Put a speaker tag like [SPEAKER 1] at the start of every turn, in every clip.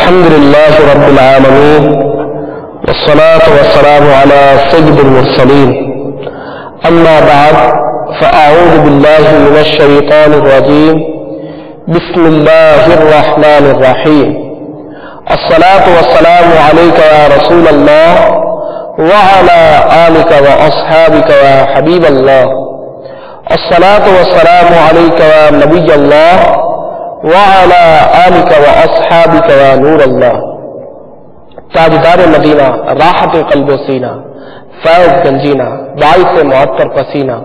[SPEAKER 1] الحمد لله رب العالمين والصلاة والسلام على سيد المرسلين أما بعد فأعوذ بالله من الشيطان الرجيم بسم الله الرحمن الرحيم الصلاة والسلام عليك يا رسول الله وعلى آلك وأصحابك يا حبيب الله الصلاة والسلام عليك يا نبي الله وعلى آلك وأصحابك يا نور الله تاجدار مدینہ، راحت قلب و سینہ، فیض گنجینہ، باعث معطر پسینہ،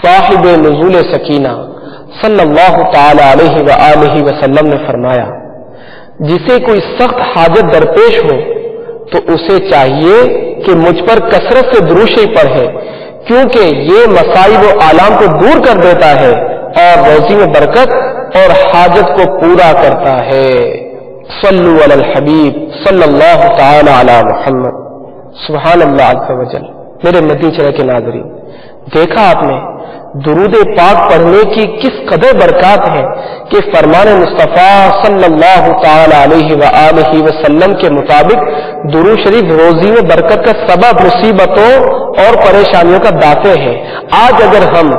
[SPEAKER 1] صاحب نزول سکینہ صلی اللہ تعالی علیہ وآلہ وسلم نے فرمایا، جسے کوئی سخت حاجت درپیش ہو تو اسے چاہیے کہ مجھ پر کثرت سے درود شریف پڑھے، کیونکہ یہ مصائب و آلام کو دور کر دیتا ہے اور روزی میں برکت اور حاجت کو پورا کرتا ہے۔ صلو علی الحبیب صلی اللہ تعالی علی محمد۔ سبحان اللہ عز و جل۔ میرے مدنی چینل کے ناظرین، دیکھا آپ نے درود پاک پڑھنے کی کس قدر برکات ہیں کہ فرمان مصطفیٰ صلی اللہ تعالی علیہ وآلہ وسلم کے مطابق درود شریف روزی میں برکت کا سبب، مصیبتوں اور پریشانیوں کا دافع ہے۔ آج اگر ہم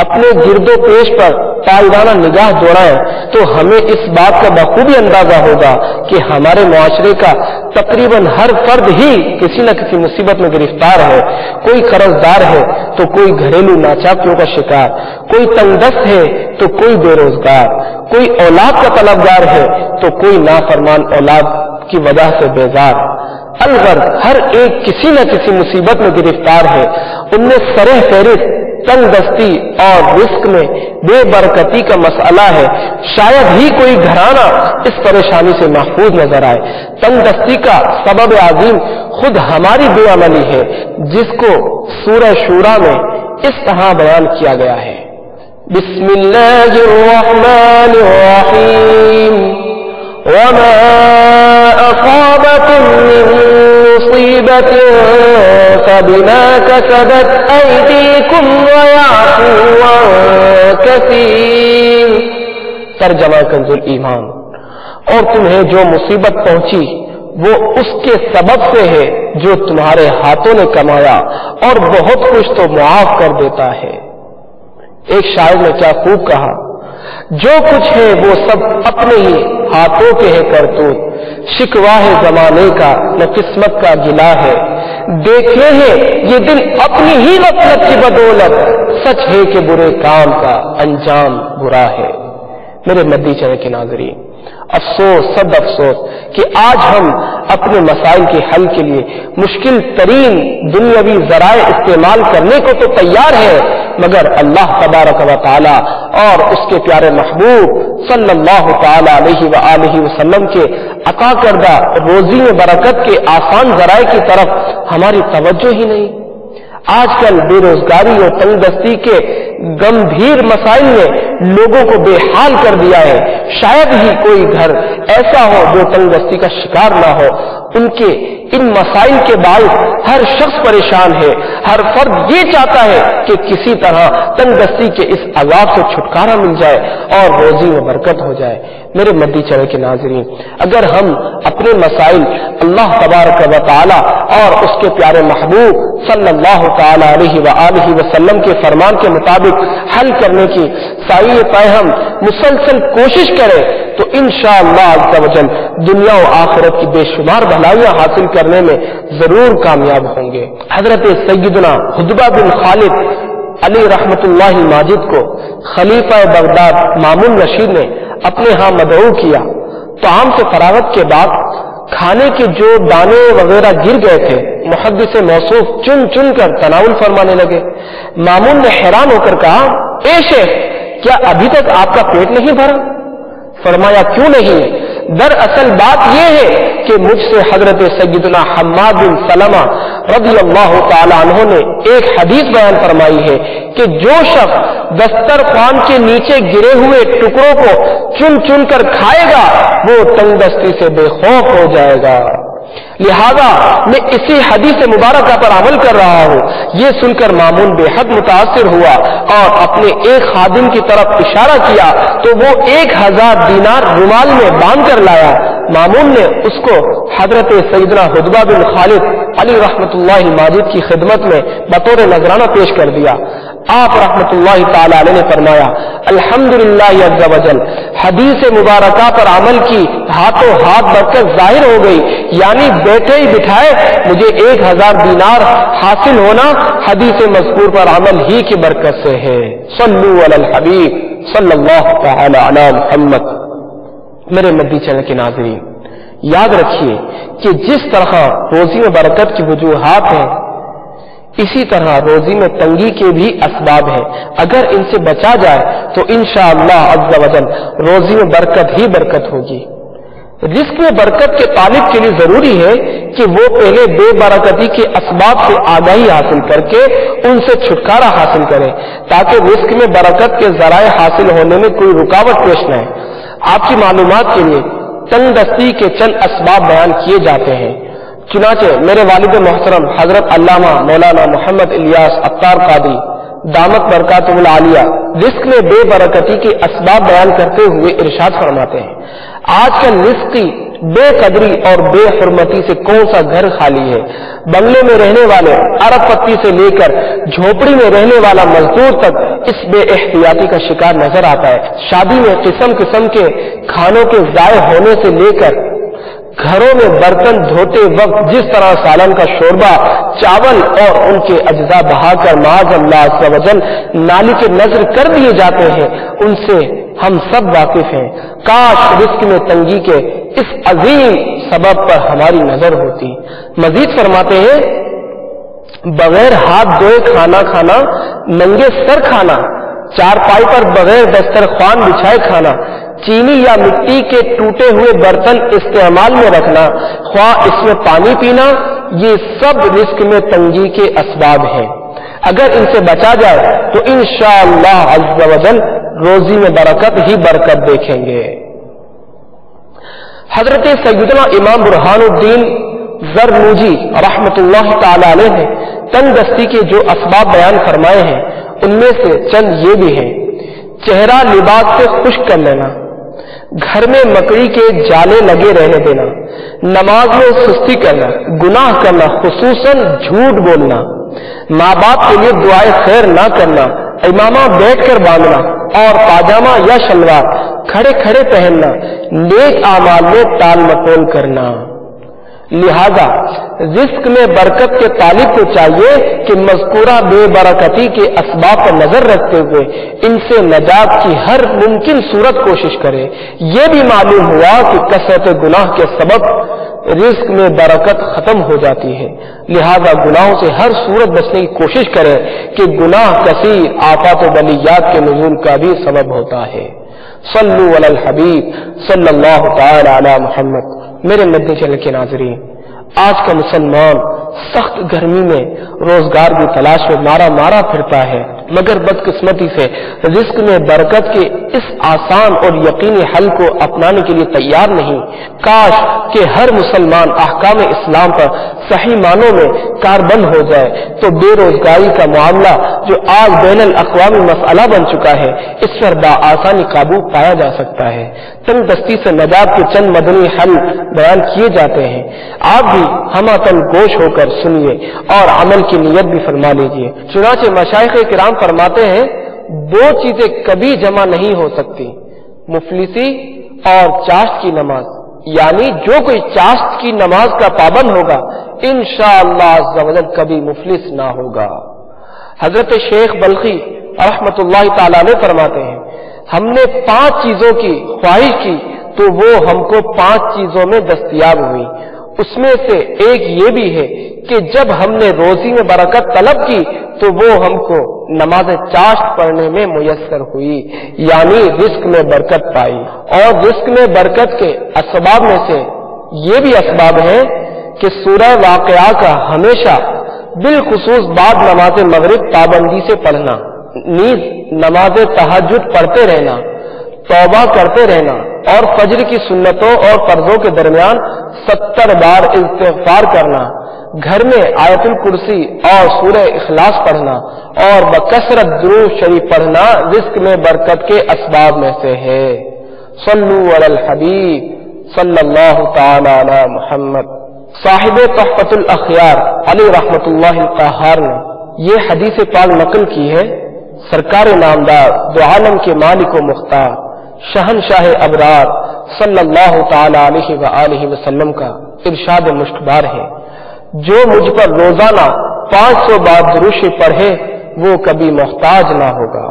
[SPEAKER 1] اپنے گرد و پیش پر طائرانہ نگاہ دوڑائیں تو ہمیں اس بات کا بخوبی اندازہ ہوگا کہ ہمارے معاشرے کا تقریباً ہر فرد ہی کسی نہ کسی مصیبت میں گرفتار ہے۔ کوئی قرض دار ہے تو کوئی گھریلو ناچاکیوں کا شکار، کوئی تنگ دست ہے تو کوئی بے روزگار، کوئی اولاد کا طلبگار ہے تو کوئی نافرمان اولاد کی وجہ سے بیزار۔ الغرض ہر ایک کسی نہ کسی مصیبت میں گرفتار ہے۔ ان میں سرِ فہرست تنگ دستی اور رزق میں بے برکتی کا مسئلہ ہے۔ شاید ہی کوئی گھرانہ اس پریشانی سے محفوظ نظر آئے۔ تنگ دستی کا سبب عظیم خود ہماری بے عملی ہے، جس کو سورہ شورا میں اس طرح بیان کیا گیا ہے۔ بسم اللہ الرحمن الرحیم وما أصابكم من مصيبة فبما كسبت أيديكم ويعفو عن كثير۔ ترجمہ کنز الایمان۔ اور تمہیں جو مصیبت پہنچی وہ اس کے سبب سے ہے جو تمہارے ہاتھوں نے کمایا، اور بہت کچھ تو معاف کر دیتا ہے۔ ایک شاعر نے کیا خوب کہا، جو کچھ ہے وہ سب اپنے ہی ہاتھوں کے ہے کرتوت، شکوا ہے زمانے کا نہ قسمت کا گلا ہے، دیکھے ہیں یہ دن اپنی ہی غفلت کی بدولت، سچ ہے کہ برے کام کا انجام برا ہے۔ میرے مدنی چینل کے ناظرین، افسوس صد افسوس کہ آج ہم اپنے مسائل کے حل کے لیے مشکل ترین دنیاوی ذرائع استعمال کرنے کو تو تیار ہے، مگر اللہ تبارک و تعالی اور اس کے پیارے محبوب صلی اللہ تعالی علیہ وآلہ وسلم کے عطا کردہ روزی میں برکت کے آسان ذرائع کی طرف ہماری توجہ ہی نہیں۔ آج کل بے روزگاری اور تنگ دستی کے گمبھیر مسائل نے لوگوں کو بے حال کر دیا ہے۔ شاید ہی کوئی گھر ایسا ہو جو تنگ دستی کا شکار نہ ہو۔ ان کے ان مسائل کے باعث ہر شخص پریشان ہے۔ ہر فرد یہ چاہتا ہے کہ کسی طرح تنگ دستی کے اس عذاب سے چھٹکارا مل جائے اور روزی میں برکت ہو جائے۔ میرے مدنی چینل کے ناظرین، اگر ہم اپنے مسائل اللہ تبارک و تعالی اور اس کے پیارے محبوب صلی اللہ تعالی علیہ وآلہ وسلم کے فرمان کے مطابق حل کرنے کی سعی فہم مسلسل کوشش کریں تو انشاءاللہ عز و جل دنیا و آخرت کی بے شمار بھلائیاں حاصل کرنے میں ضرور کامیاب ہوں گے۔ حضرت سیدنا حدبہ بن خالد علی رحمت اللہ ماجد کو خلیفہ بغداد مامون رشید نے اپنے ہاں مدعو کیا۔ طعام سے فراغت کے بعد کھانے کے جو دانے وغیرہ گر گئے تھے محدث موصوف چن چن کر تناول فرمانے لگے۔ مامون نے حیران ہو کر کہا، اے شیخ، کیا ابھی تک آپ کا پیٹ نہیں بھرا؟ فرمایا، کیوں نہیں؟ دراصل بات یہ ہے کہ مجھ سے حضرت سیدنا حماد بن سلمہ رضی اللہ تعالی عنہ نے ایک حدیث بیان فرمائی ہے کہ جو شخص دسترخوان کے نیچے گرے ہوئے ٹکڑوں کو چن چن کر کھائے گا وہ تنگ دستی سے بے خوف ہو جائے گا۔ لہذا میں اسی حدیث مبارکہ پر عمل کر رہا ہوں۔ یہ سن کر مامون بے حد متاثر ہوا اور اپنے ایک خادم کی طرف اشارہ کیا تو وہ 1000 دینار رومال میں باندھ کر لایا۔ مامون نے اس کو حضرت سیدنا حدبہ بن خالد علی رحمت اللہ ماجد کی خدمت میں بطور نذرانہ پیش کر دیا۔ آپ رحمت اللہ تعالی علیہ نے فرمایا الحمدللہ عز وجل، حدیث مبارکہ پر عمل کی ہاتھوں ہاتھ برکت ظاہر ہو گئی، یعنی بیٹھے ہی بٹھائے مجھے 1000 دینار حاصل ہونا حدیث مذکور پر عمل ہی کی برکت سے ہے۔ صلو علی الحبیب صلی اللہ تعالی علی محمد۔ میرے مدی چینل کے ناظرین، یاد رکھیے کہ جس طرح روزی میں برکت کی وجوہات ہیں، اسی طرح روزی میں تنگی کے بھی اسباب ہیں۔ اگر ان سے بچا جائے تو انشاءاللہ عز و جل روزی میں برکت ہی برکت ہوگی۔ رزق میں برکت کے طالب کے لیے ضروری ہے کہ وہ پہلے بے برکتی کے اسباب سے آگاہی حاصل کر کے ان سے چھٹکارا حاصل کرے، تاکہ رزق میں برکت کے ذرائع حاصل ہونے میں کوئی رکاوٹ پیش نہ آئے۔ آپ کی معلومات کے لیے تنگ دستی کے چند اسباب بیان کیے جاتے ہیں۔ چنانچہ میرے والد محترم حضرت علامہ مولانا محمد الیاس عطار قادری دامت برکاتہ العالیہ رزق میں بے برکتی کے اسباب بیان کرتے ہوئے ارشاد فرماتے ہیں، آج کل رزقی بے قدری اور بے حرمتی سے کون سا گھر خالی ہے؟ بنگلے میں رہنے والے ارب پتی سے لے کر جھوپڑی میں رہنے والا مزدور تک اس بے احتیاطی کا شکار نظر آتا ہے۔ شادی میں قسم قسم کے کھانوں کے ضائع ہونے سے لے کر گھروں میں برتن دھوتے وقت جس طرح سالن کا شوربہ، چاول اور ان کے اجزاء بہا کر معاذ اللہ عز و جل نالی کے نظر کر دیے جاتے ہیں، ان سے ہم سب واقف ہیں۔ کاش رزق میں تنگی کے اس عظیم سبب پر ہماری نظر ہوتی۔ مزید فرماتے ہیں، بغیر ہاتھ دھوئے کھانا کھانا، ننگے سر کھانا، چارپائی پر بغیر دسترخوان بچھائے کھانا، چینی یا مٹی کے ٹوٹے ہوئے برتن استعمال میں رکھنا، خواہ اس میں پانی پینا، یہ سب رزق میں تنگی کے اسباب ہیں۔ اگر ان سے بچا جائے تو انشاءاللہ عز و جل روزی میں برکت ہی برکت دیکھیں گے۔ حضرت سیدنا امام برہان الدین زرنوجی رحمت اللہ تعالی علیہ نے تنگ دستی کے جو اسباب بیان فرمائے ہیں ان میں سے چند یہ بھی ہیں، چہرہ لباس سے خشک کر لینا، گھر میں مکڑی کے جالے لگے رہنے دینا، نماز میں سستی کرنا، گناہ کرنا، خصوصاً جھوٹ بولنا، ماں باپ کے لیے دعائے خیر نہ کرنا، امامہ بیٹھ کر باندھنا اور پاجامہ یا شلوار کھڑے کھڑے پہننا، نیک اعمال میں ٹال مٹول کرنا۔ لہذا رزق میں برکت کے طالب کو چاہیے کہ مذکورہ بے برکتی کے اسباب پر نظر رکھتے ہوئے ان سے نجات کی ہر ممکن صورت کوشش کرے۔ یہ بھی معلوم ہوا کہ کثرت گناہ کے سبب رزق میں برکت ختم ہو جاتی ہے، لہذا گناہوں سے ہر صورت بچنے کی کوشش کرے کہ گناہ کثیر آفات و بلیات کے نزول کا بھی سبب ہوتا ہے۔ صلو علی الحبیب صلی اللہ تعالی علی محمد۔ میرے مدنی چینل کے ناظرین، آج کا مسلمان سخت گرمی میں روزگار کی تلاش میں مارا پھرتا ہے، مگر بدقسمتی سے رزق میں برکت کے اس آسان اور یقینی حل کو اپنانے کے لیے تیار نہیں۔ کاش کہ ہر مسلمان احکام اسلام پر صحیح معنوں میں کاربند ہو جائے تو بے روزگاری کا معاملہ جو آج بین الاقوامی مسئلہ بن چکا ہے اس پر بآسانی قابو پایا جا سکتا ہے۔ تنگ دستی سے نجات کے چند مدنی حل بیان کیے جاتے ہیں، آپ بھی ہمہ گوش ہو کر سنیے اور عمل کی نیت بھی فرما لیجیے۔ چنانچہ مشائخ کرام فرماتے ہیں، دو چیزیں کبھی جمع نہیں ہو سکتی، مفلسی اور چاشت کی نماز، یعنی جو کوئی چاشت کی نماز کا پابند ہوگا انشاءاللہ عز و جل کبھی مفلس نہ ہوگا۔ حضرت شیخ بلخی رحمت اللہ تعالی علیہ فرماتے ہیں، ہم نے 5 چیزوں کی خواہش کی تو وہ ہم کو 5 چیزوں میں دستیاب ہوئی۔ اس میں سے ایک یہ بھی ہے کہ جب ہم نے روزی میں برکت طلب کی تو وہ ہم کو نماز چاشت پڑھنے میں میسر ہوئی، یعنی رزق میں برکت پائی۔ اور رزق میں برکت کے اسباب میں سے یہ بھی اسباب ہیں کہ سورہ واقعہ کا ہمیشہ بالخصوص بعد نماز مغرب پابندی سے پڑھنا، نیز نماز تہجد پڑھتے رہنا، توبہ کرتے رہنا اور فجر کی سنتوں اور فرضوں کے درمیان 70 بار استغفار کرنا، گھر میں آیت الکرسی اور سورہ اخلاص پڑھنا اور بکثرت درود شریف پڑھنا رزق میں برکت کے اسباب میں سے ہے۔ صلو علی الحبیب صلی اللہ تعالی علی محمد۔ صاحب تحفۃ الاخیار علی رحمۃ اللہ القہار نے یہ حدیث پاک نقل کی ہے سرکار نامدار دو عالم کے مالک و مختار شہنشاہ ابرار صلی اللہ تعالی علیہ وآلہ وسلم کا ارشاد مشتبار ہے، جو مجھ پر روزانہ 500 بار درود پڑھے وہ کبھی محتاج نہ ہوگا۔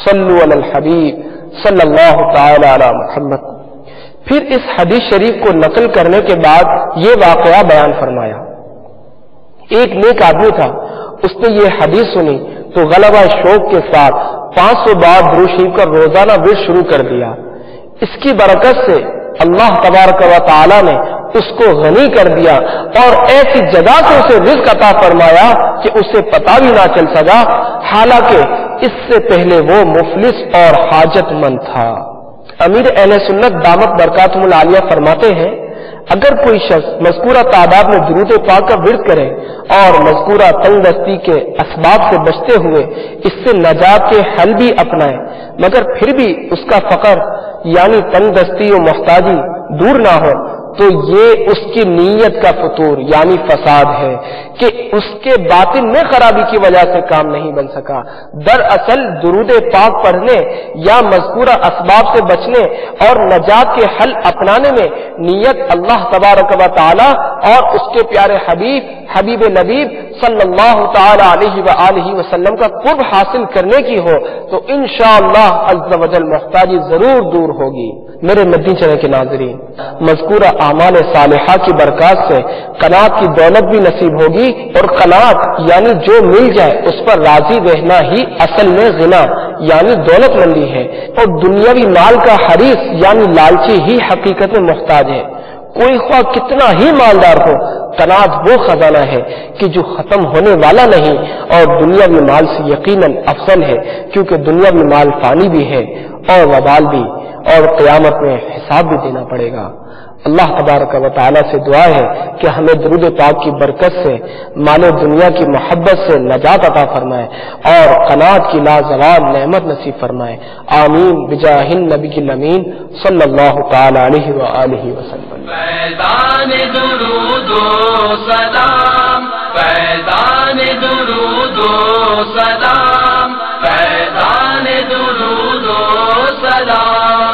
[SPEAKER 1] صلو علی الحبیب صلی اللہ تعالی علی محمد۔ پھر اس حدیث شریف کو نقل کرنے کے بعد یہ واقعہ بیان فرمایا۔ ایک نیک آدمی تھا، اس نے یہ حدیث سنی تو غلبہ شوق کے ساتھ 500 بار درود شریف کا روزانہ ورد شروع کر دیا۔ اس کی برکت سے اللہ تبارک و تعالی نے اس کو غنی کر دیا اور ایسی جگہ سے اسے رزق عطا فرمایا کہ اسے پتہ بھی نہ چل سکا، حالانکہ اس سے پہلے وہ مفلس اور حاجت مند تھا۔ امیر اہل سنت دامت برکاتہم العالیہ فرماتے ہیں، اگر کوئی شخص مذکورہ تعداد میں درود پاک کا ورد کرے اور مذکورہ تنگ دستی کے اسباب سے بچتے ہوئے اس سے نجات کے حل بھی اپنائے، مگر پھر بھی اس کا فقر یعنی تنگ دستی و محتاجی دور نہ ہو، تو یہ اس کی نیت کا فطور یعنی فساد ہے کہ اس کے باطن میں خرابی کی وجہ سے کام نہیں بن سکا۔ دراصل درود پاک پڑھنے یا مذکورہ اسباب سے بچنے اور نجات کے حل اپنانے میں نیت اللہ تبارک و تعالی اور اس کے پیارے حبیب لبیب صلی اللہ تعالی علیہ وآلہ وسلم کا قرب حاصل کرنے کی ہو تو انشاءاللہ عز و جل محتاجی ضرور دور ہوگی۔ میرے مدنی چینل کے ناظرین، مذکورہ اعمال صالحہ کی برکات سے قناعت کی دولت بھی نصیب ہوگی، اور قناعت یعنی جو مل جائے اس پر راضی رہنا ہی اصل میں غنا یعنی دولت مندی ہے، اور دنیاوی مال کا حریص یعنی لالچی ہی حقیقت میں محتاج ہے۔ کوئی خواہ کتنا ہی مالدار ہو، قناعت وہ خزانہ ہے کہ جو ختم ہونے والا نہیں، اور دنیاوی مال سے یقیناً افضل ہے، کیونکہ دنیاوی مال فانی بھی ہے اور وبال بھی، اور قیامت میں حساب بھی دینا پڑے گا۔ اللہ تبارک و تعالیٰ سے دعا ہے کہ ہمیں درود پاک کی برکت سے مال دنیا کی محبت سے نجات عطا فرمائے اور قناعت کی لازوال نعمت نصیب فرمائے۔ آمین بجاہ النبی الامین صلی اللہ تعالی علیہ وآلہ وسلم۔
[SPEAKER 2] فیضان درود و سلام، فیضان درود و سلام، فیضان درود و سلام۔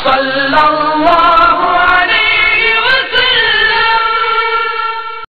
[SPEAKER 2] صلی اللہ